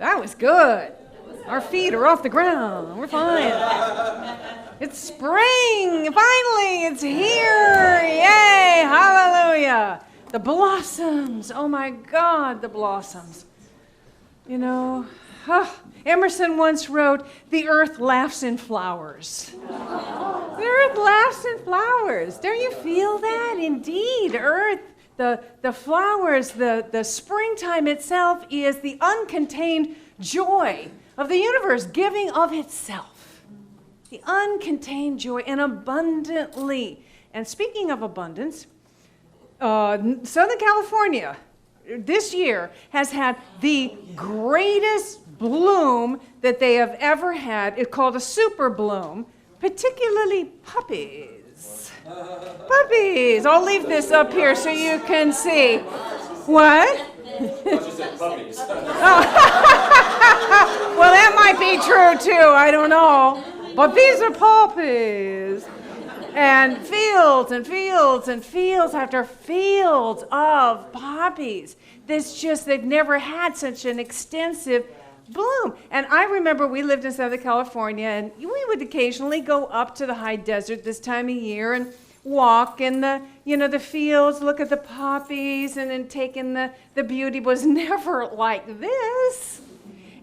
That was good. Our feet are off the ground. We're fine. It's spring. Finally, it's here. Yay. Hallelujah. The blossoms. Oh, my God, the blossoms. You know, Emerson once wrote, "The earth laughs in flowers." The earth laughs in flowers. Don't you feel that? Indeed, earth, the flowers, the springtime itself is the uncontained joy of the universe, giving of itself. The uncontained joy, and abundantly. And speaking of abundance, Southern California this year has had the greatest bloom that they have ever had. It's called a super bloom, particularly puppies. Puppies. I'll leave this up here so you can see. What? She said puppies. Well, that might be true too. I don't know. But these are puppies. And fields and fields and fields after fields of poppies. They've never had such an extensive bloom. And I remember we lived in Southern California, and we would occasionally go up to the high desert this time of year and walk in the fields, look at the poppies, and then take in the beauty. It was never like this.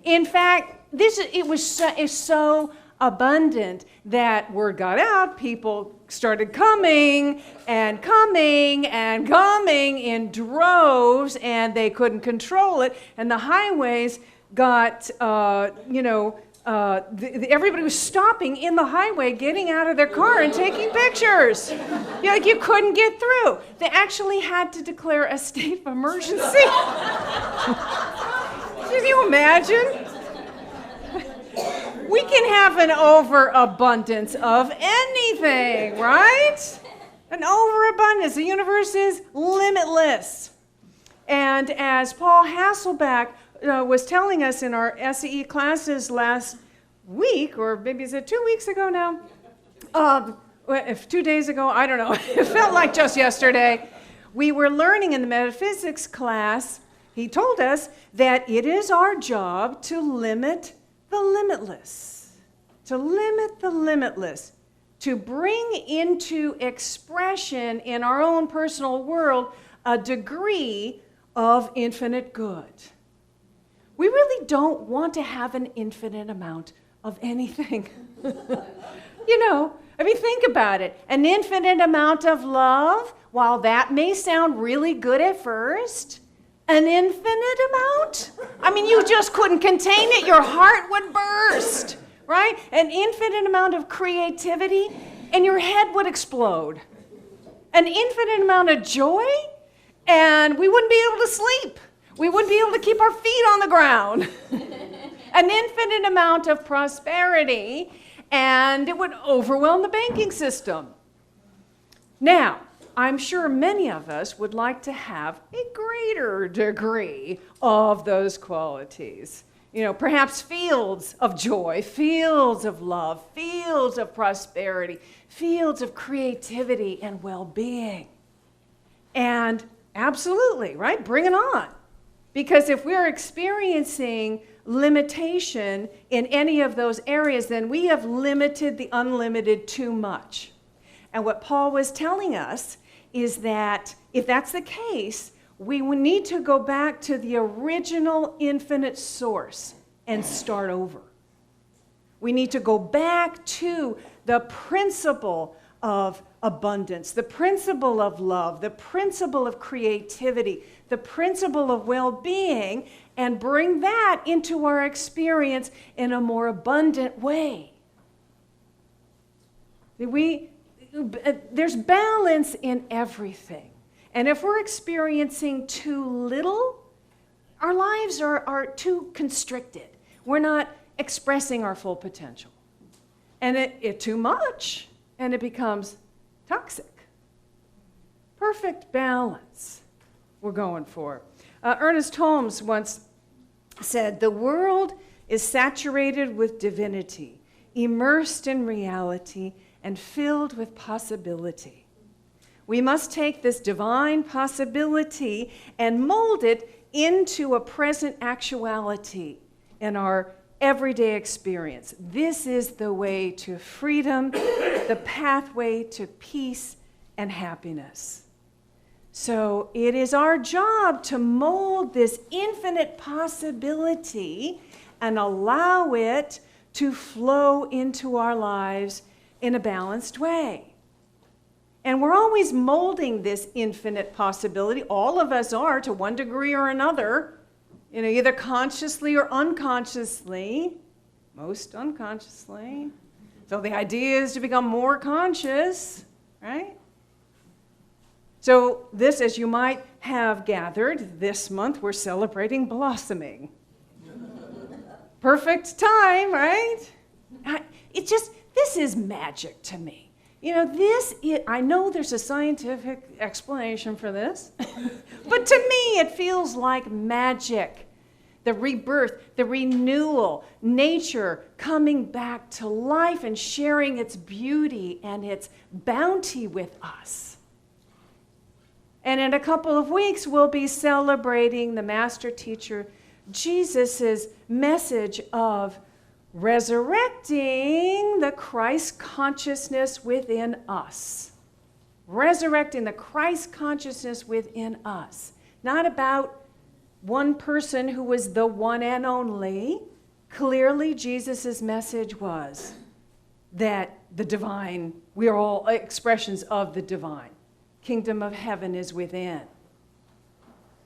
In fact, it's so abundant that word got out. People started coming and coming and coming in droves, and they couldn't control it. And the highways got, everybody was stopping in the highway, getting out of their car and taking pictures. You couldn't get through. They actually had to declare a state of emergency. Can you imagine? We can have an overabundance of anything, right? An overabundance. The universe is limitless. And as Paul Hasselbeck was telling us in our SEE classes last week, or maybe is it 2 weeks ago now? 2 days ago, I don't know. It felt like just yesterday. We were learning in the metaphysics class, he told us that it is our job to limit the limitless, to limit the limitless, to bring into expression in our own personal world a degree of infinite good. We really don't want to have an infinite amount of anything. Think about it. An infinite amount of love, while that may sound really good at first, an infinite amount? You just couldn't contain it. Your heart would burst, right? An infinite amount of creativity, and your head would explode. An infinite amount of joy, and we wouldn't be able to sleep. We wouldn't be able to keep our feet on the ground. An infinite amount of prosperity, and it would overwhelm the banking system. Now, I'm sure many of us would like to have a greater degree of those qualities. Perhaps fields of joy, fields of love, fields of prosperity, fields of creativity and well-being. And absolutely, right? Bring it on. Because if we're experiencing limitation in any of those areas, then we have limited the unlimited too much. And what Paul was telling us is that if that's the case, we need to go back to the original infinite source and start over. We need to go back to the principle of abundance, the principle of love, the principle of creativity, the principle of well-being, and bring that into our experience in a more abundant way. There's balance in everything. And if we're experiencing too little, our lives are too constricted. We're not expressing our full potential. And it too much, and it becomes toxic. Perfect balance we're going for. Ernest Holmes once said, "The world is saturated with divinity, immersed in reality, and filled with possibility. We must take this divine possibility and mold it into a present actuality in our everyday experience. This is the way to freedom, the pathway to peace and happiness. So it is our job to mold this infinite possibility and allow it to flow into our lives in a balanced way. And we're always molding this infinite possibility. All of us are, to one degree or another, either consciously or unconsciously, most unconsciously. So the idea is to become more conscious, right? So this, as you might have gathered, this month we're celebrating blossoming. Perfect time, right? This is magic to me. I know there's a scientific explanation for this, but to me it feels like magic. The rebirth, the renewal, nature coming back to life and sharing its beauty and its bounty with us. And in a couple of weeks, we'll be celebrating the master teacher Jesus' message of resurrecting the Christ consciousness within us. Resurrecting the Christ consciousness within us. Not about one person who was the one and only. Clearly, Jesus' message was that the divine, we are all expressions of the divine. Kingdom of heaven is within.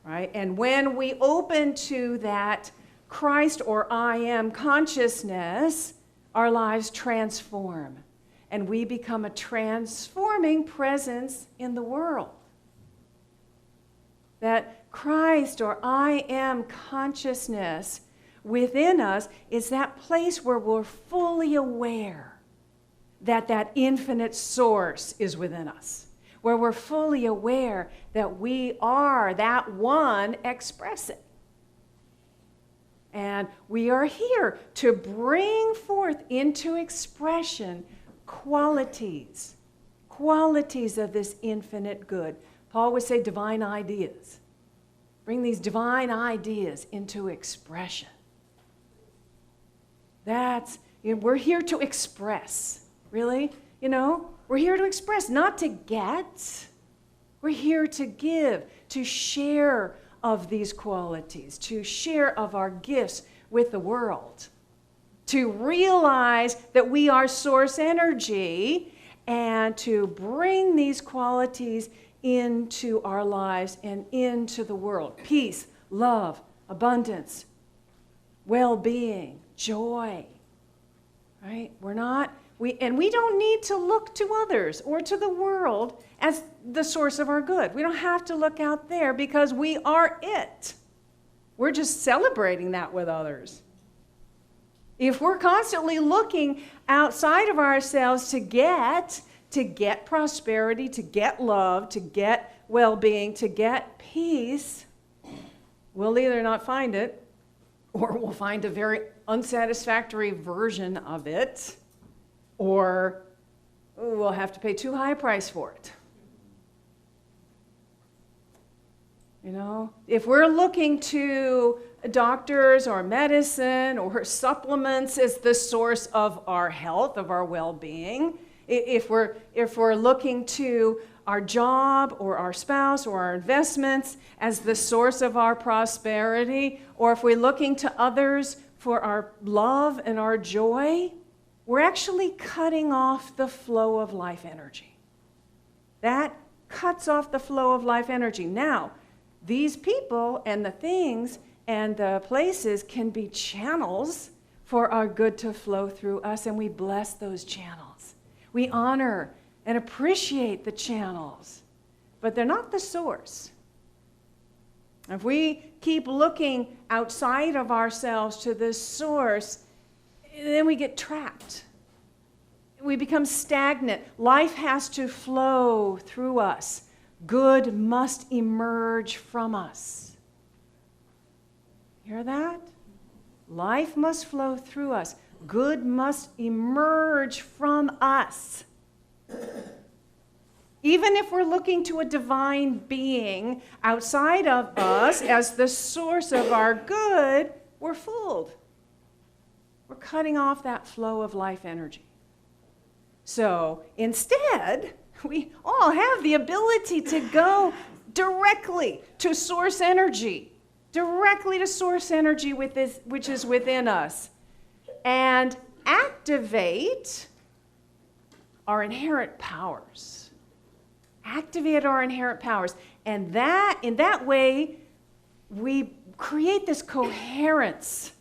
Right? And when we open to that Christ or I am consciousness, our lives transform. And we become a transforming presence in the world. That Christ or I am consciousness within us is that place where we're fully aware that that infinite source is within us. Where we're fully aware that we are that one expressing. And we are here to bring forth into expression qualities of this infinite good. Paul would say divine ideas. Bring these divine ideas into expression. We're here to express, really, We're here to express, not to get. We're here to give, to share of these qualities, to share of our gifts with the world, to realize that we are source energy and to bring these qualities into our lives and into the world. Peace, love, abundance, well-being, joy, right? We don't need to look to others or to the world as the source of our good. We don't have to look out there because we are it. We're just celebrating that with others. If we're constantly looking outside of ourselves to get prosperity, to get love, to get well-being, to get peace, we'll either not find it or we'll find a very unsatisfactory version of it. Or we'll have to pay too high a price for it. If we're looking to doctors or medicine or supplements as the source of our health, of our well-being, if we're looking to our job or our spouse or our investments as the source of our prosperity, or if we're looking to others for our love and our joy, we're actually cutting off the flow of life energy. That cuts off the flow of life energy. Now, these people and the things and the places can be channels for our good to flow through us, and we bless those channels. We honor and appreciate the channels, but they're not the source. If we keep looking outside of ourselves to the source, then we get trapped. We become stagnant. Life has to flow through us. Good must emerge from us. Hear that? Life must flow through us. Good must emerge from us. Even if we're looking to a divine being outside of us as the source of our good, we're fooled. We're cutting off that flow of life energy. So instead, we all have the ability to go directly to source energy, with this, which is within us, and activate our inherent powers. Activate our inherent powers. And that, in that way, we create this coherence.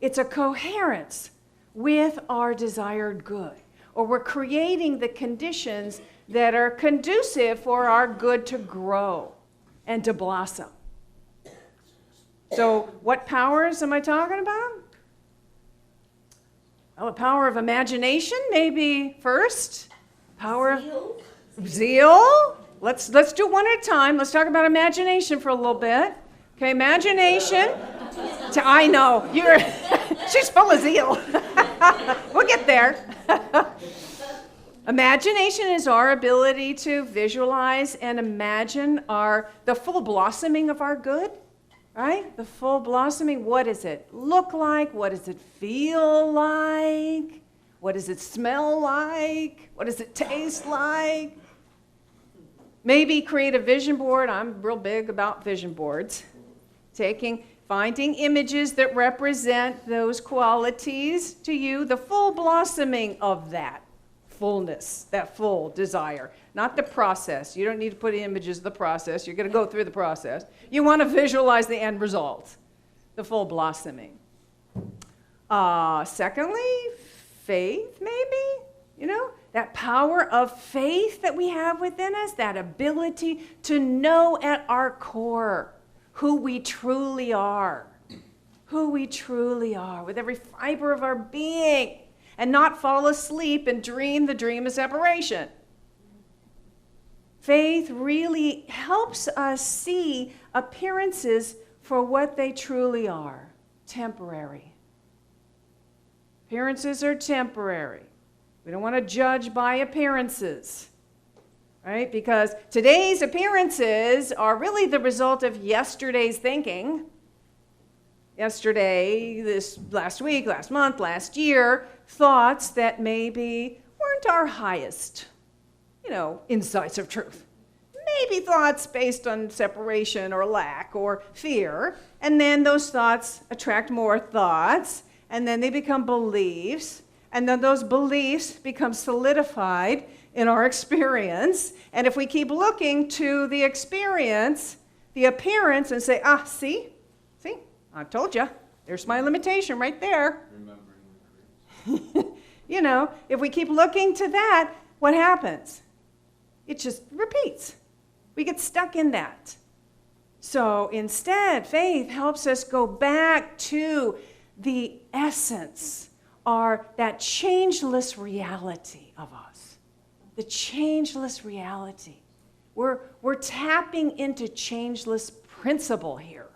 It's a coherence with our desired good. Or we're creating the conditions that are conducive for our good to grow and to blossom. So what powers am I talking about? Well, the power of imagination, maybe first. Power of zeal. Let's do one at a time. Let's talk about imagination for a little bit. Okay, imagination. I know, she's full of zeal. We'll get there. Imagination is our ability to visualize and imagine the full blossoming of our good, right? The full blossoming. What does it look like? What does it feel like? What does it smell like? What does it taste like? Maybe create a vision board. I'm real big about vision boards. Finding images that represent those qualities to you, the full blossoming of that fullness, that full desire, not the process. You don't need to put images of the process. You're going to go through the process. You want to visualize the end result, the full blossoming. Secondly, faith, maybe, that power of faith that we have within us, that ability to know at our core who we truly are with every fiber of our being, and not fall asleep and dream the dream of separation. Faith really helps us see appearances for what they truly are, temporary. Appearances are temporary. We don't want to judge by appearances. Right? Because today's appearances are really the result of yesterday's thinking. Yesterday, this last week, last month, last year, thoughts that maybe weren't our highest, insights of truth. Maybe thoughts based on separation or lack or fear. And then those thoughts attract more thoughts, and then they become beliefs. And then those beliefs become solidified in our experience. And if we keep looking to the experience, the appearance, and say, see, I told you, there's my limitation right there. If we keep looking to that, what happens? It just repeats. We get stuck in that. So instead, faith helps us go back to the essence, or that changeless reality of us. The changeless reality. We're tapping into changeless principle here.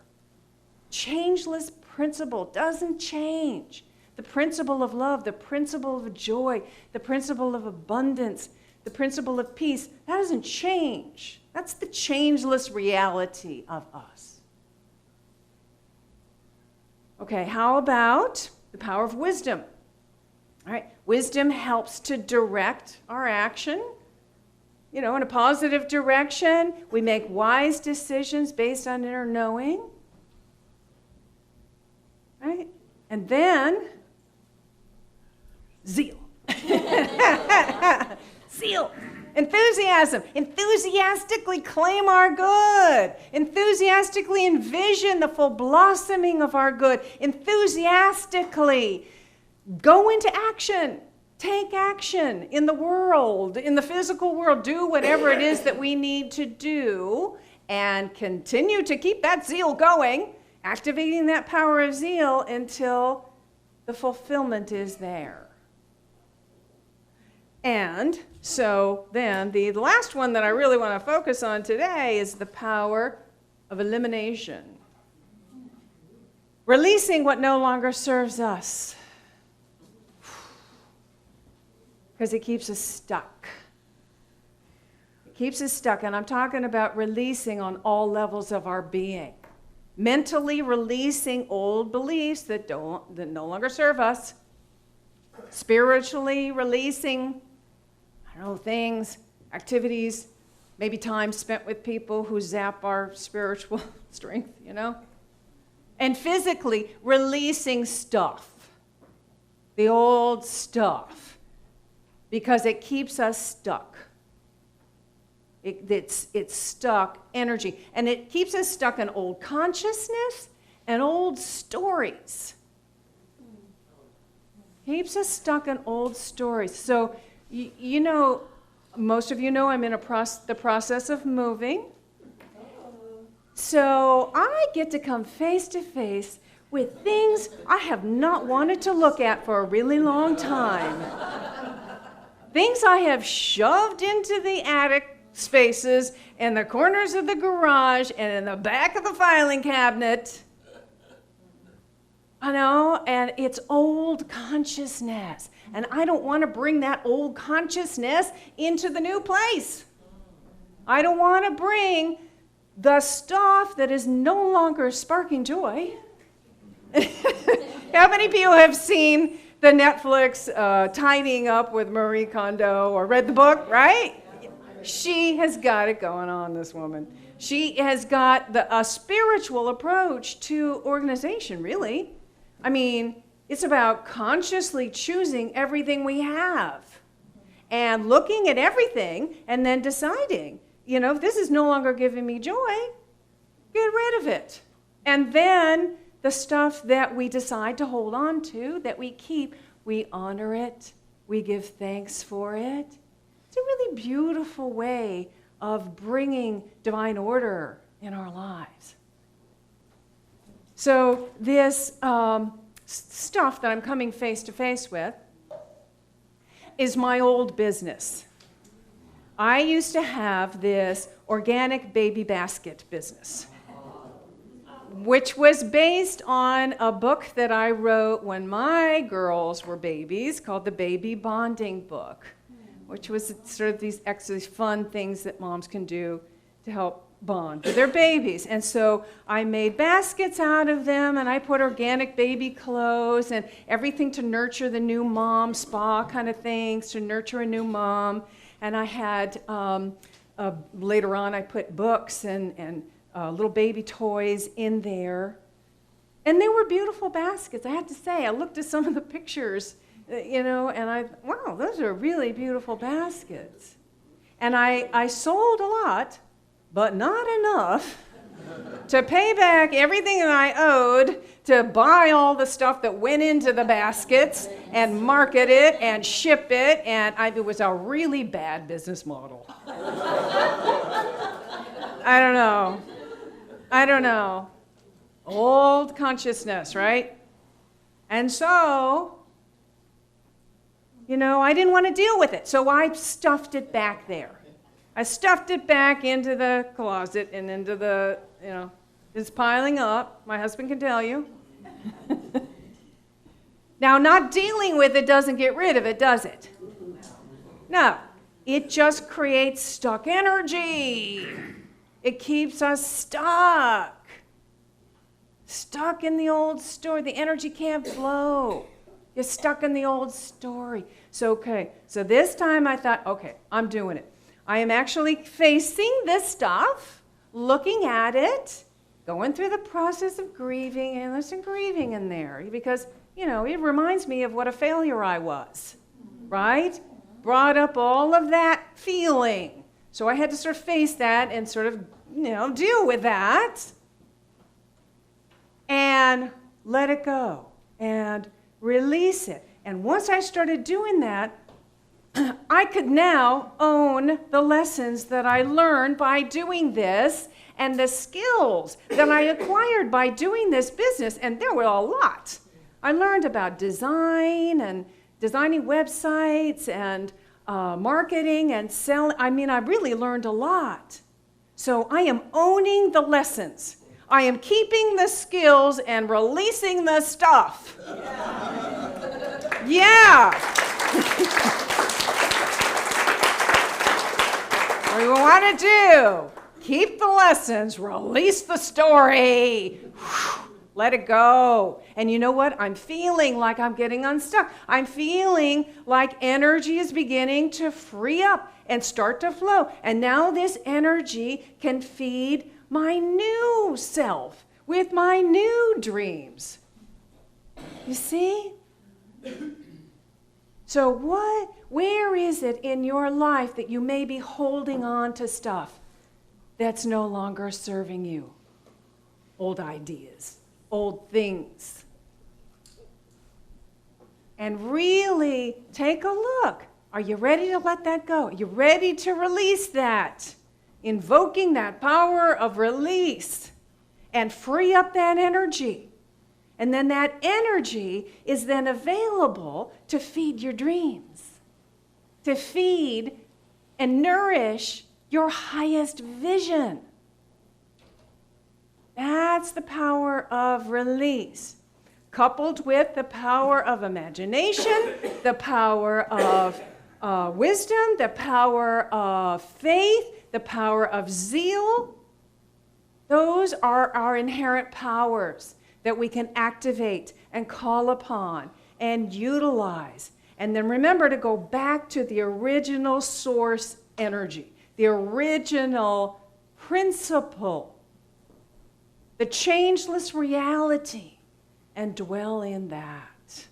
Changeless principle doesn't change. The principle of love, the principle of joy, the principle of abundance, the principle of peace, that doesn't change. That's the changeless reality of us. Okay, how about the power of wisdom? All right, wisdom helps to direct our action, in a positive direction. We make wise decisions based on inner knowing. Right? And then, zeal. Zeal. Enthusiasm. Enthusiastically claim our good. Enthusiastically envision the full blossoming of our good. Enthusiastically go into action. Take action in the world, in the physical world. Do whatever it is that we need to do, and continue to keep that zeal going, activating that power of zeal until the fulfillment is there. And so then the last one that I really want to focus on today is the power of elimination. Releasing what no longer serves us. Because it keeps us stuck. It keeps us stuck, and I'm talking about releasing on all levels of our being. Mentally releasing old beliefs that no longer serve us. spiritually releasing, I don't know, things, activities, maybe time spent with people who zap our spiritual strength, And physically releasing stuff, the old stuff, because it keeps us stuck. It's stuck energy, and it keeps us stuck in old consciousness and old stories. Keeps us stuck in old stories. So, most of you know I'm in the process of moving. So I get to come face to face with things I have not wanted to look at for a really long time. Things I have shoved into the attic spaces and the corners of the garage and in the back of the filing cabinet. And it's old consciousness. And I don't want to bring that old consciousness into the new place. I don't want to bring the stuff that is no longer sparking joy. How many people have seen the Netflix Tidying Up with Marie Kondo or read the book, right? She has got it going on, this woman. She has got a spiritual approach to organization, really. I mean, it's about consciously choosing everything we have and looking at everything and then deciding, if this is no longer giving me joy, get rid of it. And then the stuff that we decide to hold on to, that we keep, we honor it, we give thanks for it. It's a really beautiful way of bringing divine order in our lives. So this stuff that I'm coming face to face with is my old business. I used to have this organic baby basket business, which was based on a book that I wrote when my girls were babies called the Baby Bonding Book, which was sort of these fun things that moms can do to help bond with their babies. And so I made baskets out of them, and I put organic baby clothes and everything to nurture the new mom, spa kind of things to nurture a new mom. And I had, later on, I put books and little baby toys in there. And they were beautiful baskets, I have to say. I looked at some of the pictures, and wow, those are really beautiful baskets. And I sold a lot, but not enough to pay back everything that I owed to buy all the stuff that went into the baskets and market it and ship it, and it was a really bad business model. I don't know. Old consciousness, right? And so, I didn't want to deal with it, so I stuffed it back there. I stuffed it back into the closet and into the, it's piling up. My husband can tell you. Now, not dealing with it doesn't get rid of it, does it? No. It just creates stuck energy. It keeps us stuck. Stuck in the old story. The energy can't flow. You're stuck in the old story. So this time I thought, okay, I'm doing it. I am actually facing this stuff, looking at it, going through the process of grieving, and there's some grieving in there because, it reminds me of what a failure I was, right? Brought up all of that feeling. So I had to sort of face that and sort of, deal with that and let it go and release it. And once I started doing that, I could now own the lessons that I learned by doing this and the skills that I acquired by doing this business, and there were a lot. I learned about design and designing websites and marketing and selling. I really learned a lot. So I am owning the lessons. I am keeping the skills and releasing the stuff. Yeah. What we want to do, keep the lessons, release the story. Let it go. And you know what? I'm feeling like I'm getting unstuck. I'm feeling like energy is beginning to free up and start to flow. And now this energy can feed my new self with my new dreams. You see? So where is it in your life that you may be holding on to stuff that's no longer serving you? Old ideas, old things. And really take a look. Are you ready to let that go? Are you ready to release that? Invoking that power of release and free up that energy. And then that energy is then available to feed your dreams, to feed and nourish your highest vision. That's the power of release, coupled with the power of imagination, the power of wisdom, the power of faith, the power of zeal. Those are our inherent powers that we can activate and call upon and utilize. And then remember to go back to the original source energy, the original principle, the changeless reality, and dwell in that.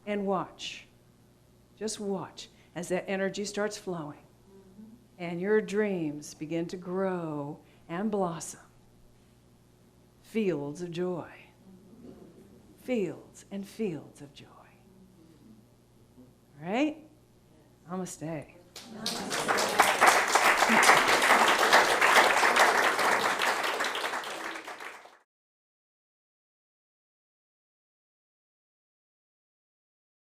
And watch, just watch as that energy starts flowing and your dreams begin to grow and blossom. Fields of joy. Fields and fields of joy. All right? Namaste.